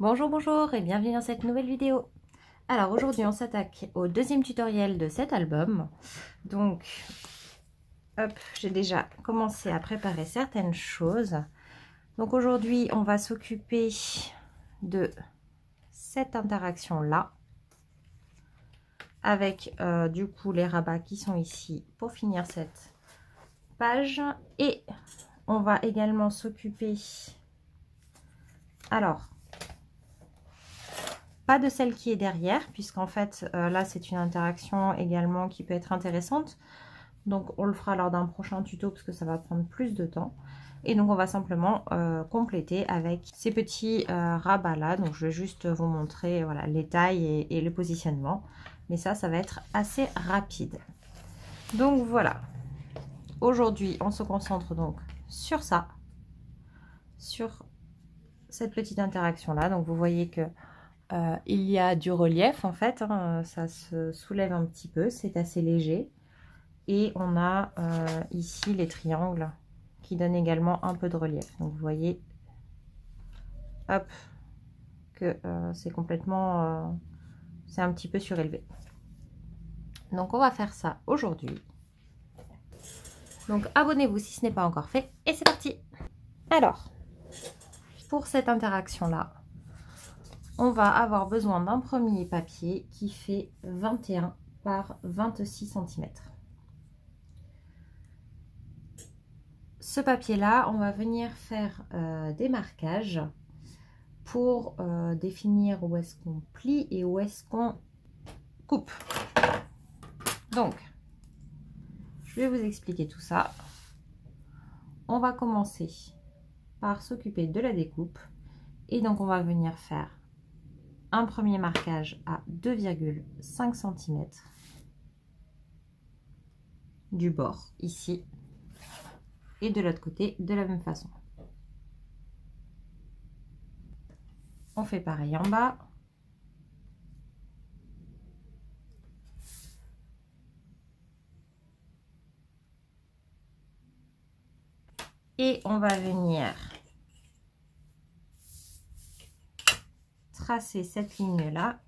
Bonjour, bonjour et bienvenue dans cette nouvelle vidéo. Alors aujourd'hui on s'attaque au deuxième tutoriel de cet album. Donc, hop, j'ai déjà commencé à préparer certaines choses. Donc aujourd'hui on va s'occuper de cette interaction là. Avec du coup les rabats qui sont ici pour finir cette page. Et on va également s'occuper... Alors... pas de celle qui est derrière, puisqu'en fait, là, c'est une interaction également qui peut être intéressante. Donc, on le fera lors d'un prochain tuto, parce que ça va prendre plus de temps. Et donc, on va simplement compléter avec ces petits rabats-là. Donc, je vais juste vous montrer voilà, les tailles et le positionnement. Mais ça va être assez rapide. Donc, voilà. Aujourd'hui, on se concentre donc sur ça. Sur cette petite interaction-là. Donc, vous voyez que... il y a du relief en fait, hein, ça se soulève un petit peu, c'est assez léger. Et on a ici les triangles qui donnent également un peu de relief. Donc vous voyez, hop, que c'est complètement, c'est un petit peu surélevé. Donc on va faire ça aujourd'hui. Donc abonnez-vous si ce n'est pas encore fait et c'est parti. Alors, pour cette interaction-là, on va avoir besoin d'un premier papier qui fait 21 par 26 cm. Ce papier-là, on va venir faire des marquages pour définir où est-ce qu'on plie et où est-ce qu'on coupe. Donc, je vais vous expliquer tout ça. On va commencer par s'occuper de la découpe. Et donc, on va venir faire un premier marquage à 2,5 cm du bord, ici. Et de l'autre côté, de la même façon. On fait pareil en bas. Et on va venir tracer cette ligne-là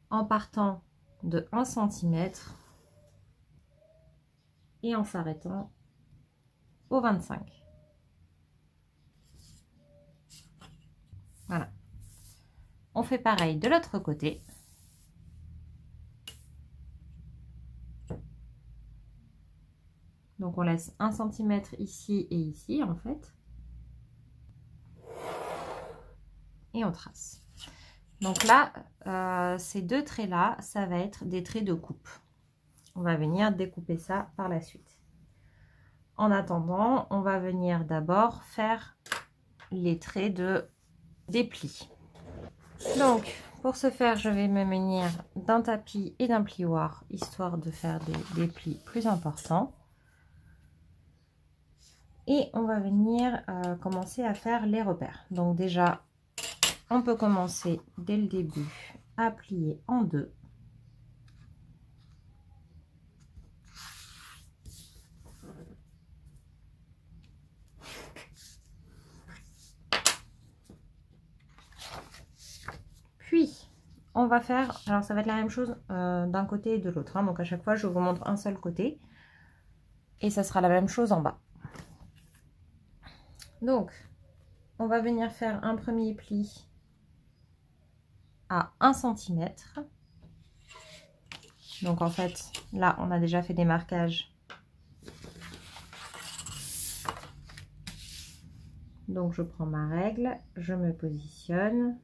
en partant de 1 cm et en s'arrêtant au 25. Voilà. On fait pareil de l'autre côté. Donc on laisse 1 cm ici et ici en fait. Et on trace. Donc là, ces deux traits-là, ça va être des traits de coupe. On va venir découper ça par la suite. En attendant, on va venir d'abord faire les traits de dépli. Donc, pour ce faire, je vais me munir d'un tapis et d'un plioir, histoire de faire des plis plus importants. Et on va venir commencer à faire les repères. Donc déjà, on peut commencer dès le début à plier en deux. Puis, on va faire, alors ça va être la même chose d'un côté et de l'autre. Hein, donc à chaque fois, je vous montre un seul côté. Et ça sera la même chose en bas. Donc, on va venir faire un premier pli à 1 cm. Donc en fait, là, on a déjà fait des marquages. Donc je prends ma règle, je me positionne.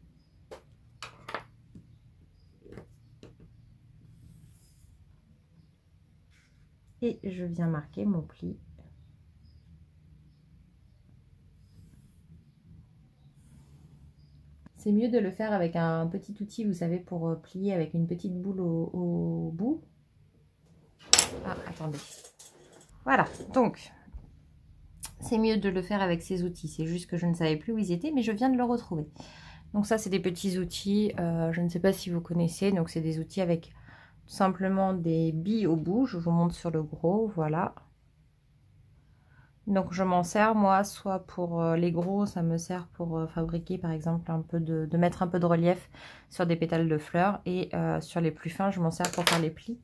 Et je viens marquer mon pli. C'est mieux de le faire avec un petit outil, vous savez, pour plier avec une petite boule au bout. Ah, attendez. Voilà, donc, c'est mieux de le faire avec ces outils. C'est juste que je ne savais plus où ils étaient, mais je viens de le retrouver. Donc ça, c'est des petits outils, je ne sais pas si vous connaissez. Donc c'est des outils avec tout simplement des billes au bout. Je vous montre sur le gros, voilà. Donc je m'en sers moi, soit pour les gros, ça me sert pour fabriquer par exemple un peu de mettre un peu de relief sur des pétales de fleurs, et sur les plus fins, je m'en sers pour faire les plis.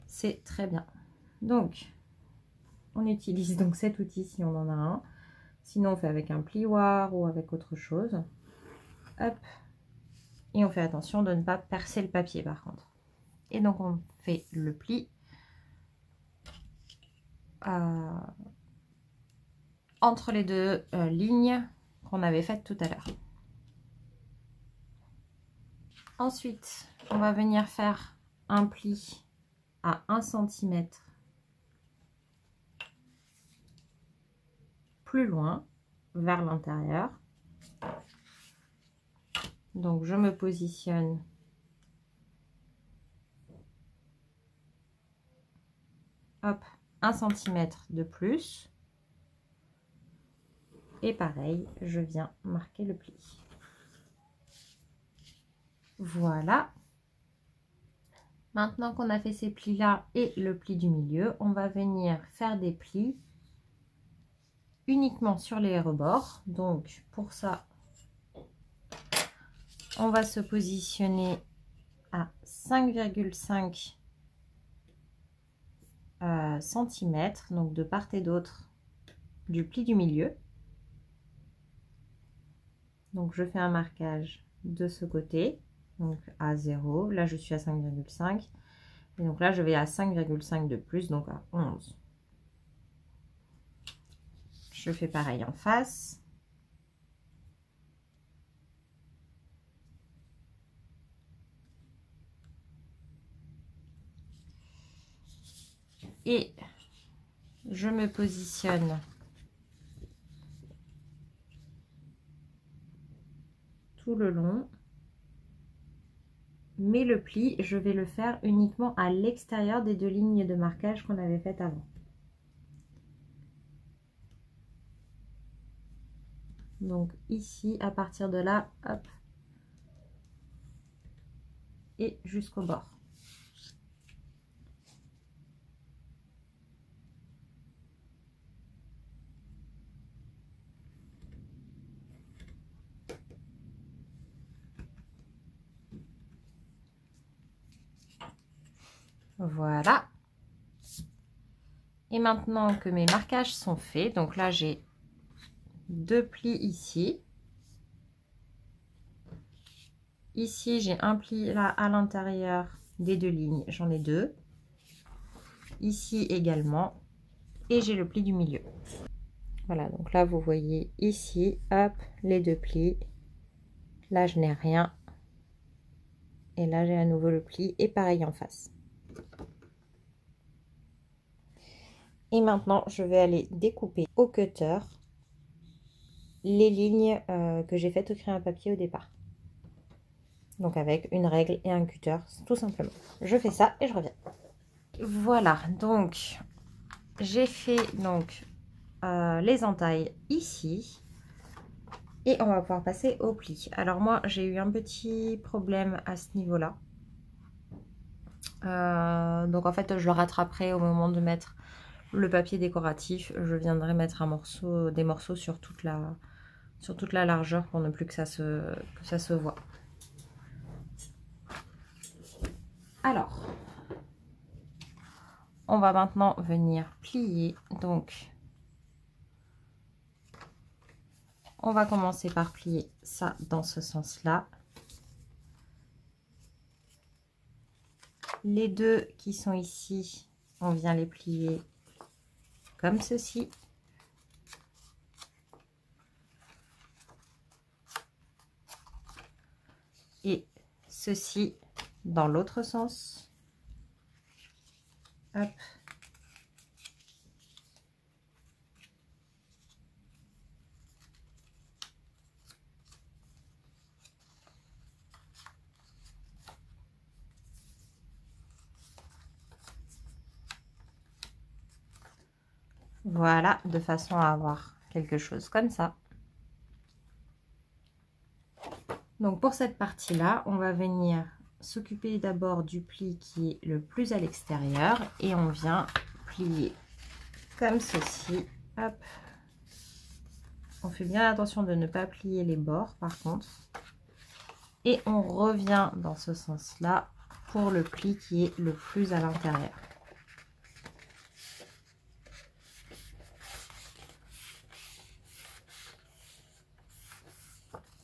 C'est très bien. Donc on utilise donc cet outil si on en a un. Sinon on fait avec un plioir ou avec autre chose. Hop. Et on fait attention de ne pas percer le papier par contre. Et donc on fait le pli entre les deux lignes qu'on avait faites tout à l'heure. Ensuite, on va venir faire un pli à 1 cm plus loin, vers l'intérieur. Donc je me positionne hop, 1 cm de plus. Et pareil, je viens marquer le pli. Voilà. Maintenant qu'on a fait ces plis-là et le pli du milieu, on va venir faire des plis uniquement sur les rebords. Donc pour ça, on va se positionner à 5,5 cm, donc de part et d'autre du pli du milieu. Donc je fais un marquage de ce côté, donc à 0, là je suis à 5,5, et donc là je vais à 5,5 de plus, donc à 11. Je fais pareil en face. Et je me positionne tout le long, mais le pli, je vais le faire uniquement à l'extérieur des deux lignes de marquage qu'on avait faites avant. Donc ici, à partir de là, hop, et jusqu'au bord. Voilà. Et maintenant que mes marquages sont faits, donc là j'ai deux plis ici. Ici j'ai un pli là à l'intérieur des deux lignes, j'en ai deux. Ici également. Et j'ai le pli du milieu. Voilà, donc là vous voyez ici, hop, les deux plis. Là je n'ai rien. Et là j'ai à nouveau le pli, et pareil en face. Et maintenant, je vais aller découper au cutter les lignes que j'ai faites au crayon à papier au départ. Donc avec une règle et un cutter, tout simplement. Je fais ça et je reviens. Voilà, donc j'ai fait donc les entailles ici. Et on va pouvoir passer au pli. Alors moi, j'ai eu un petit problème à ce niveau-là. Donc en fait, je le rattraperai au moment de mettre le papier décoratif. Je viendrai mettre des morceaux sur toute la largeur pour ne plus que ça se voit. Alors, on va maintenant venir plier. Donc, on va commencer par plier ça dans ce sens-là. Les deux qui sont ici, on vient les plier comme ceci. Et ceci dans l'autre sens. Hop. Voilà, de façon à avoir quelque chose comme ça. Donc pour cette partie-là, on va venir s'occuper d'abord du pli qui est le plus à l'extérieur et on vient plier comme ceci. Hop, On fait bien attention de ne pas plier les bords par contre. Et on revient dans ce sens-là pour le pli qui est le plus à l'intérieur.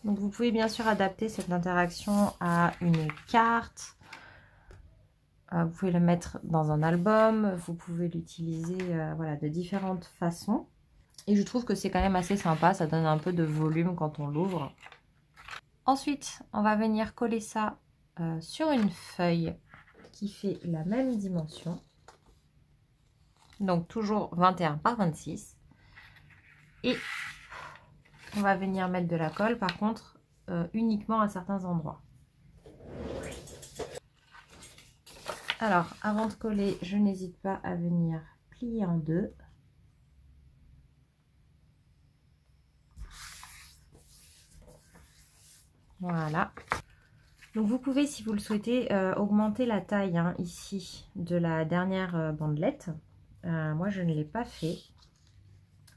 Donc vous pouvez bien sûr adapter cette interaction à une carte. Vous pouvez le mettre dans un album, vous pouvez l'utiliser voilà, de différentes façons. Et je trouve que c'est quand même assez sympa, ça donne un peu de volume quand on l'ouvre. Ensuite, on va venir coller ça sur une feuille qui fait la même dimension. Donc toujours 21 par 26. Et on va venir mettre de la colle, par contre, uniquement à certains endroits. Alors, avant de coller, je n'hésite pas à venir plier en deux. Voilà. Donc vous pouvez, si vous le souhaitez, augmenter la taille hein, ici de la dernière bandelette. Moi, je ne l'ai pas fait.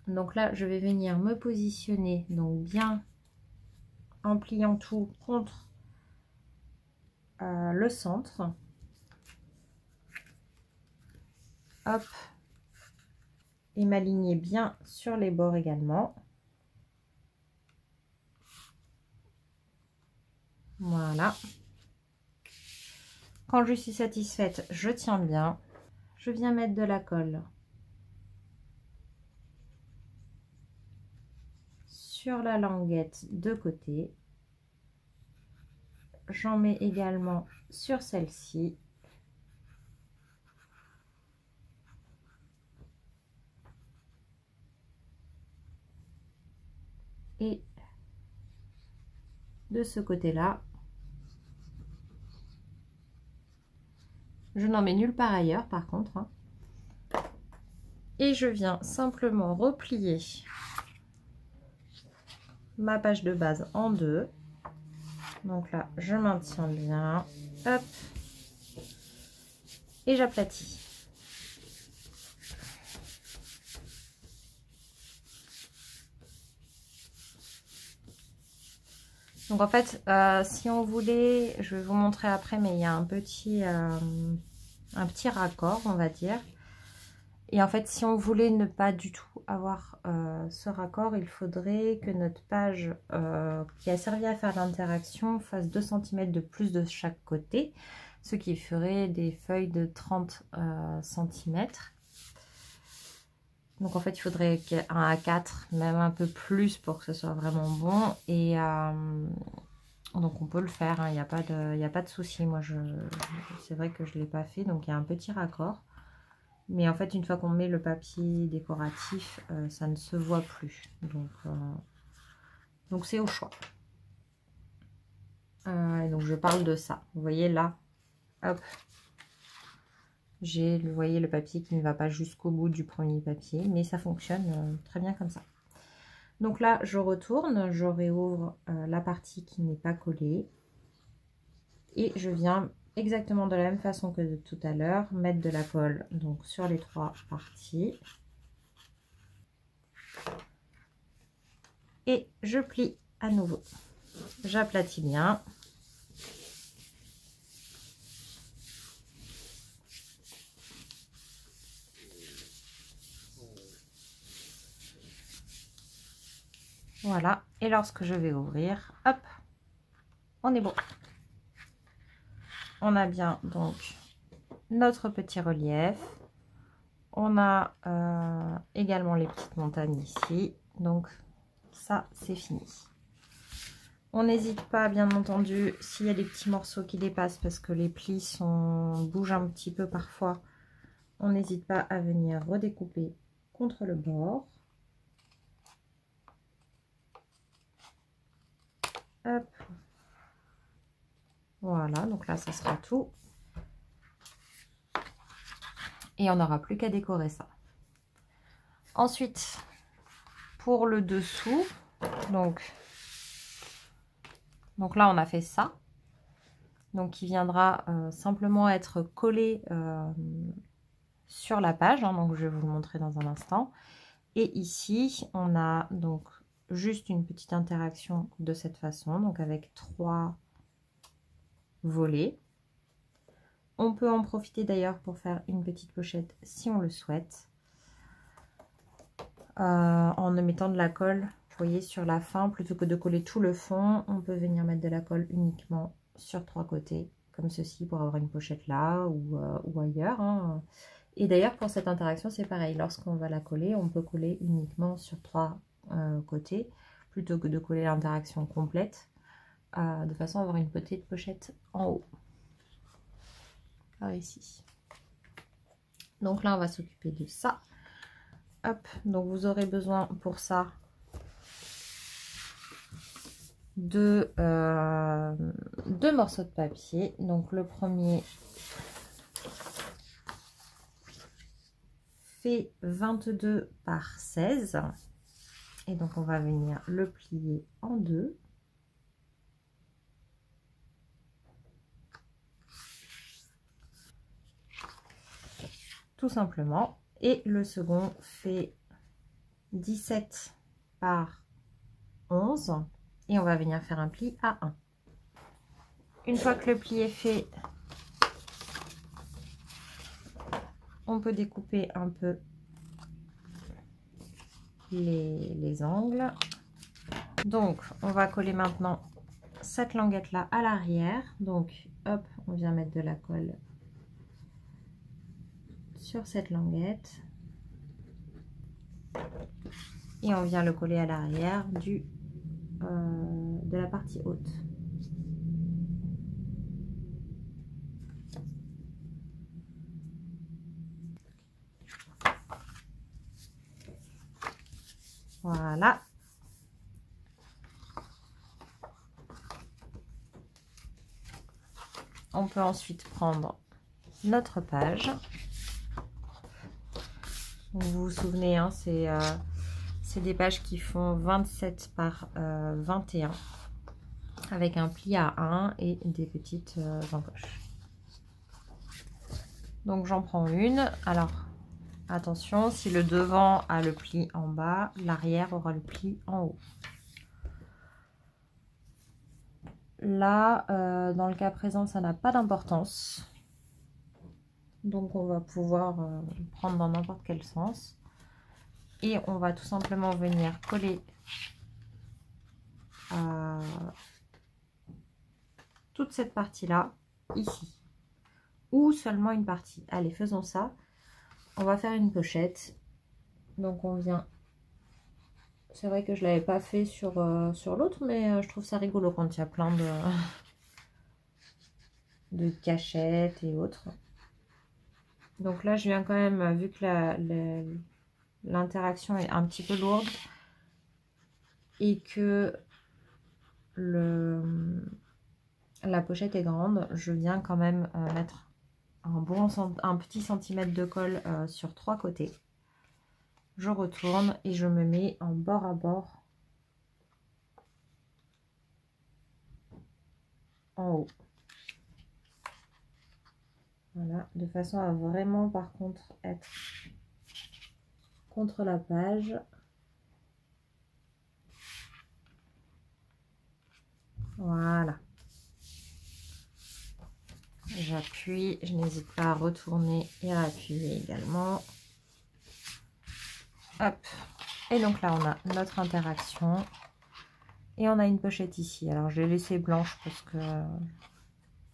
Donc là, je vais venir me positionner donc bien en pliant tout contre le centre. Hop. Et m'aligner bien sur les bords également. Voilà. Quand je suis satisfaite, je tiens bien. Je viens mettre de la colle sur la languette de côté. J'en mets également sur celle-ci. Et de ce côté-là, je n'en mets nulle part ailleurs par contre. Hein. Et je viens simplement replier ma page de base en deux. Donc là, je maintiens bien. Hop. Et j'aplatis. Donc en fait, si on voulait, je vais vous montrer après, mais il y a un petit raccord, on va dire. Et en fait, si on voulait ne pas du tout avoir ce raccord, il faudrait que notre page qui a servi à faire l'interaction fasse 2 cm de plus de chaque côté, ce qui ferait des feuilles de 30 cm. Donc en fait, il faudrait un A4, même un peu plus pour que ce soit vraiment bon. Et donc on peut le faire, hein, il n'y a pas de souci. Moi, c'est vrai que je ne l'ai pas fait, donc il y a un petit raccord. Mais en fait, une fois qu'on met le papier décoratif, ça ne se voit plus. Donc c'est au choix. Donc je parle de ça. Vous voyez là, hop. J'ai, vous voyez, le papier qui ne va pas jusqu'au bout du premier papier. Mais ça fonctionne très bien comme ça. Donc là, je retourne, je réouvre la partie qui n'est pas collée. Et je viens exactement de la même façon que de tout à l'heure, mettre de la colle donc sur les 3 parties. Et je plie à nouveau. J'aplatis bien. Voilà. Et lorsque je vais ouvrir, hop, on est bon. On a bien donc notre petit relief. On a également les petites montagnes ici. Donc ça, c'est fini. On n'hésite pas, bien entendu, s'il y a des petits morceaux qui dépassent parce que les plis bougent un petit peu parfois. On n'hésite pas à venir redécouper contre le bord. Hop. Voilà, donc là, ça sera tout. Et on n'aura plus qu'à décorer ça. Ensuite, pour le dessous, donc là, on a fait ça. Donc, qui viendra simplement être collé sur la page. Hein, donc, je vais vous le montrer dans un instant. Et ici, on a donc juste une petite interaction de cette façon, donc avec 3 volets. On peut en profiter d'ailleurs pour faire une petite pochette si on le souhaite, en ne mettant de la colle, vous voyez, sur la fin, plutôt que de coller tout le fond, on peut venir mettre de la colle uniquement sur 3 côtés, comme ceci, pour avoir une pochette là ou ailleurs, hein. Et d'ailleurs, pour cette interaction, c'est pareil, lorsqu'on va la coller, on peut coller uniquement sur 3 côtés, plutôt que de coller l'interaction complète, de façon à avoir une petite pochette en haut, par ici. Donc là, on va s'occuper de ça. Hop, donc vous aurez besoin pour ça de 2 morceaux de papier. Donc le premier fait 22 par 16. Et donc on va venir le plier en deux. Tout simplement. Et le second fait 17 par 11. Et on va venir faire un pli à 1. Une fois que le pli est fait, on peut découper un peu les angles. Donc on va coller maintenant cette languette là à l'arrière. Donc hop, on vient mettre de la colle sur cette languette et on vient le coller à l'arrière de la partie haute. Voilà. On peut ensuite prendre notre page. Vous vous souvenez, hein, c'est des pages qui font 27 par 21 avec un pli à 1 et des petites encoches. Donc j'en prends une. Alors attention, si le devant a le pli en bas, l'arrière aura le pli en haut. Là, dans le cas présent, ça n'a pas d'importance. Donc on va pouvoir prendre dans n'importe quel sens. Et on va tout simplement venir coller toute cette partie-là, ici. Ou seulement une partie. Allez, faisons ça. On va faire une pochette. Donc on vient... C'est vrai que je ne l'avais pas fait sur l'autre, mais je trouve ça rigolo quand il y a plein de cachettes et autres. Donc là, je viens quand même, vu que l'interaction est un petit peu lourde et que la pochette est grande, je viens quand même mettre un petit centimètre de colle sur 3 côtés. Je retourne et je me mets en bord à bord en haut. Voilà, de façon à vraiment par contre être contre la page. Voilà. J'appuie, je n'hésite pas à retourner et à appuyer également. Hop. Et donc là, on a notre interaction. Et on a une pochette ici. Alors, je l'ai laissée blanche parce que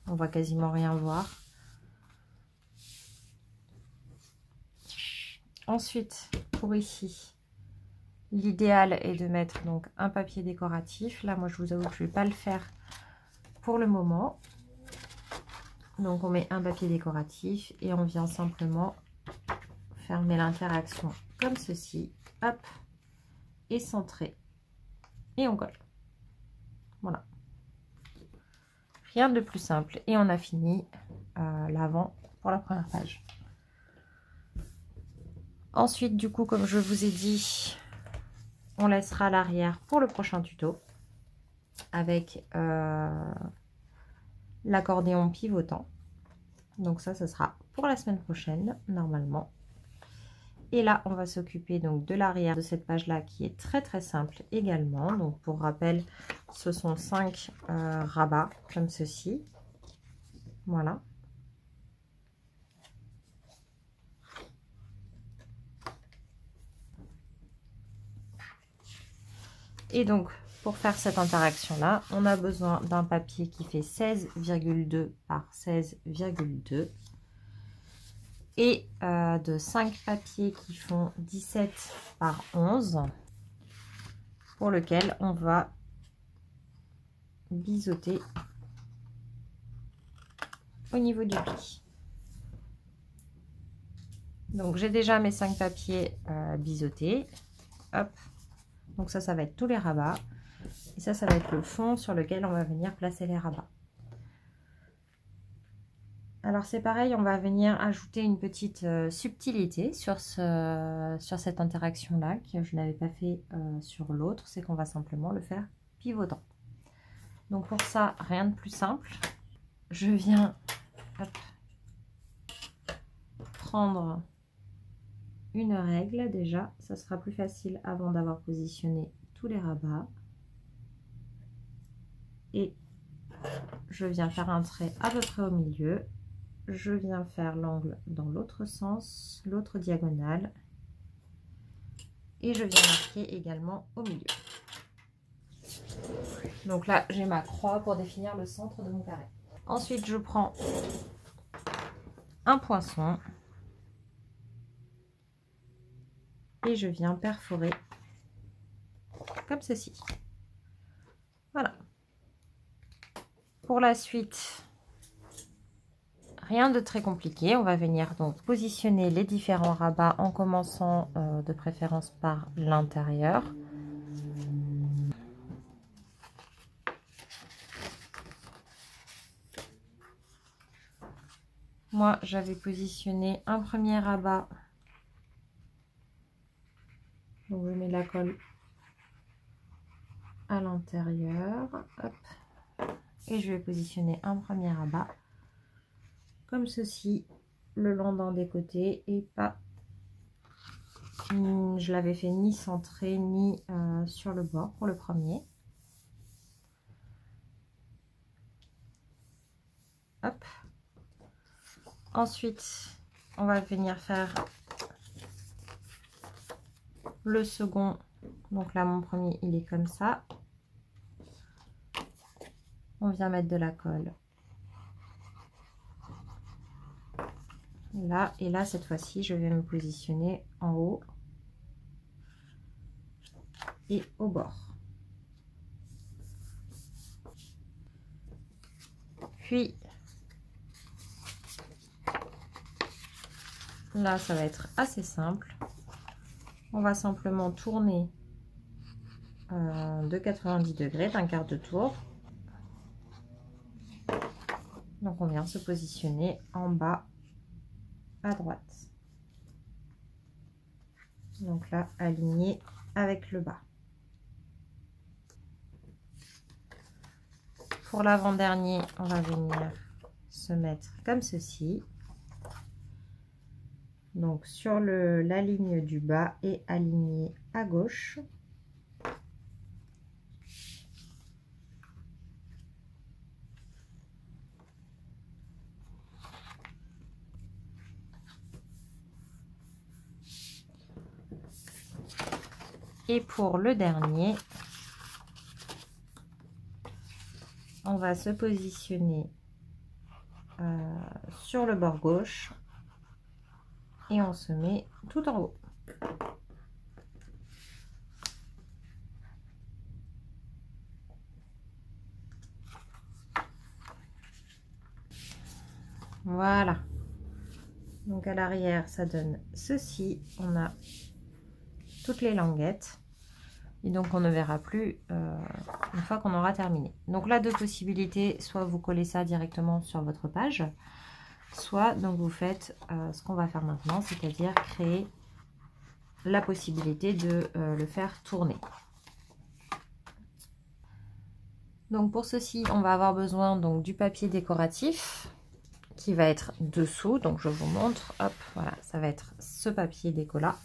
on va quasiment rien voir. Ensuite, pour ici, l'idéal est de mettre donc un papier décoratif. Là, moi, je vous avoue que je ne vais pas le faire pour le moment. Donc, on met un papier décoratif et on vient simplement fermer l'interaction comme ceci. Hop. Et centrer. Et on colle. Voilà. Rien de plus simple. Et on a fini l'avant pour la première page. Ensuite, du coup, comme je vous ai dit, on laissera l'arrière pour le prochain tuto avec l'accordéon pivotant. Donc ça, ce sera pour la semaine prochaine, normalement. Et là, on va s'occuper donc de l'arrière de cette page-là qui est très très simple également. Donc pour rappel, ce sont 5 rabats comme ceci. Voilà. Et donc, pour faire cette interaction-là, on a besoin d'un papier qui fait 16,2 par 16,2 et de 5 papiers qui font 17 par 11 pour lequel on va biseauter au niveau du pli. Donc, j'ai déjà mes 5 papiers biseautés. Hop. Donc ça va être tous les rabats. Et ça va être le fond sur lequel on va venir placer les rabats. Alors c'est pareil, on va venir ajouter une petite subtilité sur cette interaction-là, que je n'avais pas fait sur l'autre, c'est qu'on va simplement le faire pivotant. Donc pour ça, rien de plus simple. Je viens prendre une règle déjà, ça sera plus facile avant d'avoir positionné tous les rabats. Et je viens faire un trait à peu près au milieu. Je viens faire l'angle dans l'autre sens, l'autre diagonale. Et je viens marquer également au milieu. Donc là, j'ai ma croix pour définir le centre de mon carré. Ensuite, je prends un poinçon. Et je viens perforer comme ceci. Voilà. Pour la suite, rien de très compliqué. On va venir donc positionner les différents rabats en commençant de préférence par l'intérieur. Moi, j'avais positionné un premier rabat. Donc, je mets la colle à l'intérieur. Et je vais positionner un premier rabat comme ceci, le long d'un des côtés et pas. Je l'avais fait ni centré ni sur le bord pour le premier. Hop. Ensuite, on va venir faire le second. Donc là, mon premier, il est comme ça. On vient mettre de la colle là. Et là, cette fois-ci, je vais me positionner en haut et au bord. Puis, là, ça va être assez simple. On va simplement tourner de 90 degrés, d'un quart de tour. Donc, on vient se positionner en bas à droite. Donc là, aligné avec le bas. Pour l'avant-dernier, on va venir se mettre comme ceci. Donc sur la ligne du bas et aligné à gauche. Et pour le dernier, on va se positionner sur le bord gauche et on se met tout en haut. Voilà. Donc à l'arrière, ça donne ceci. On a toutes les languettes. Et donc on ne verra plus une fois qu'on aura terminé. Donc là, deux possibilités, soit vous collez ça directement sur votre page, soit donc vous faites ce qu'on va faire maintenant, c'est-à-dire créer la possibilité de le faire tourner. Donc pour ceci, on va avoir besoin donc du papier décoratif. qui va être dessous. Donc je vous montre, hop, voilà, ça va être ce papier déco là.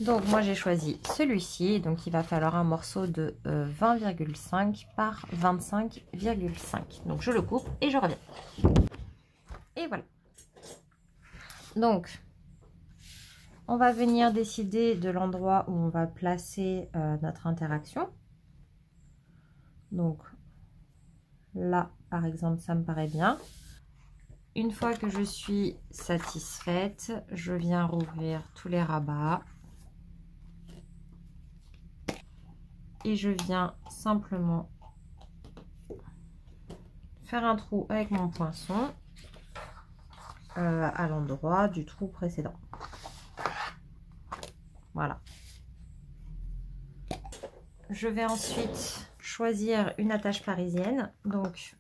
Donc moi j'ai choisi celui-ci, donc il va falloir un morceau de 20,5 par 25,5. Donc je le coupe et je reviens. Et voilà. Donc on va venir décider de l'endroit où on va placer notre interaction. Donc là par exemple ça me paraît bien. Une fois que je suis satisfaite, je viens rouvrir tous les rabats. Et je viens simplement faire un trou avec mon poinçon à l'endroit du trou précédent. Voilà. Je vais ensuite choisir une attache parisienne. Donc,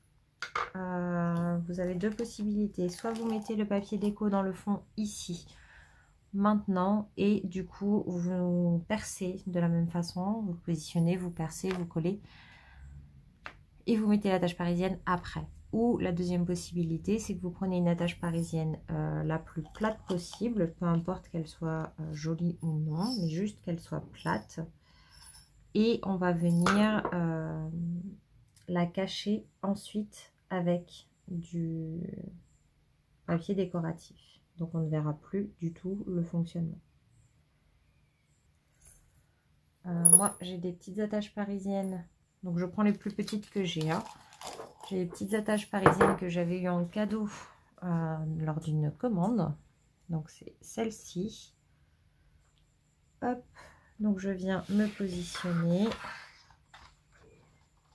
vous avez deux possibilités. Soit vous mettez le papier déco dans le fond ici, maintenant, et du coup, vous percez de la même façon. Vous positionnez, vous percez, vous collez. Et vous mettez l'attache parisienne après. Ou la deuxième possibilité, c'est que vous prenez une attache parisienne la plus plate possible, peu importe qu'elle soit jolie ou non, mais juste qu'elle soit plate. Et on va venir la cacher ensuite avec du papier décoratif. Donc on ne verra plus du tout le fonctionnement. Moi j'ai des petites attaches parisiennes, donc je prends les plus petites que j'ai. Hein. J'ai des petites attaches parisiennes que j'avais eu en cadeau lors d'une commande. Donc c'est celle-ci. Hop, donc je viens me positionner.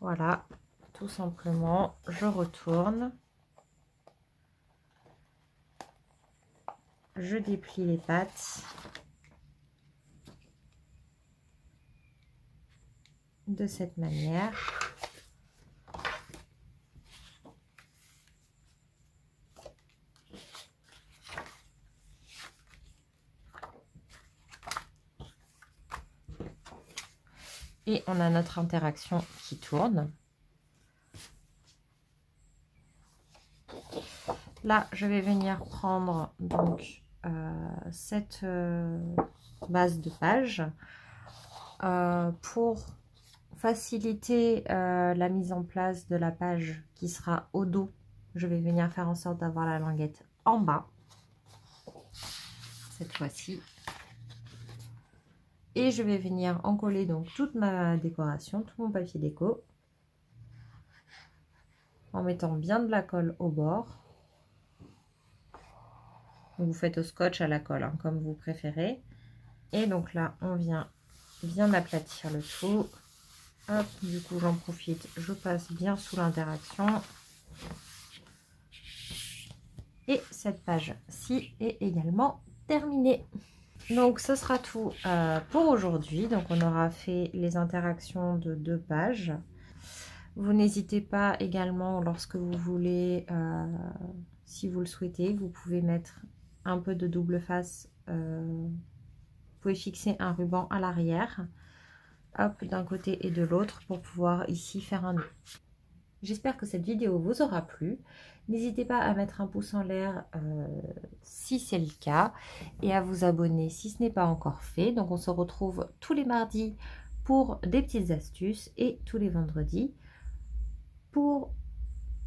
Voilà, tout simplement, je retourne. Je déplie les pattes. De cette manière. Et on a notre interaction qui tourne. Là, je vais venir prendre donc cette base de page pour faciliter la mise en place de la page qui sera au dos. Je vais venir faire en sorte d'avoir la languette en bas cette fois-ci. Et je vais venir encoller donc toute ma décoration, tout mon papier déco, en mettant bien de la colle au bord. Vous faites au scotch, à la colle, hein, comme vous préférez. Et donc là, on vient bien aplatir le tout. Hop, du coup, j'en profite, je passe bien sous l'interaction. Et cette page-ci est également terminée. Donc ce sera tout pour aujourd'hui. Donc on aura fait les interactions de 2 pages. Vous n'hésitez pas également, lorsque vous voulez, si vous le souhaitez, vous pouvez mettre un peu de double face. Vous pouvez fixer un ruban à l'arrière, hop, d'un côté et de l'autre, pour pouvoir ici faire un nœud. J'espère que cette vidéo vous aura plu. N'hésitez pas à mettre un pouce en l'air si c'est le cas et à vous abonner si ce n'est pas encore fait. Donc on se retrouve tous les mardis pour des petites astuces et tous les vendredis pour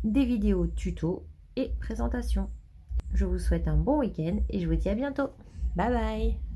des vidéos tuto et présentations. Je vous souhaite un bon week-end et je vous dis à bientôt. Bye bye!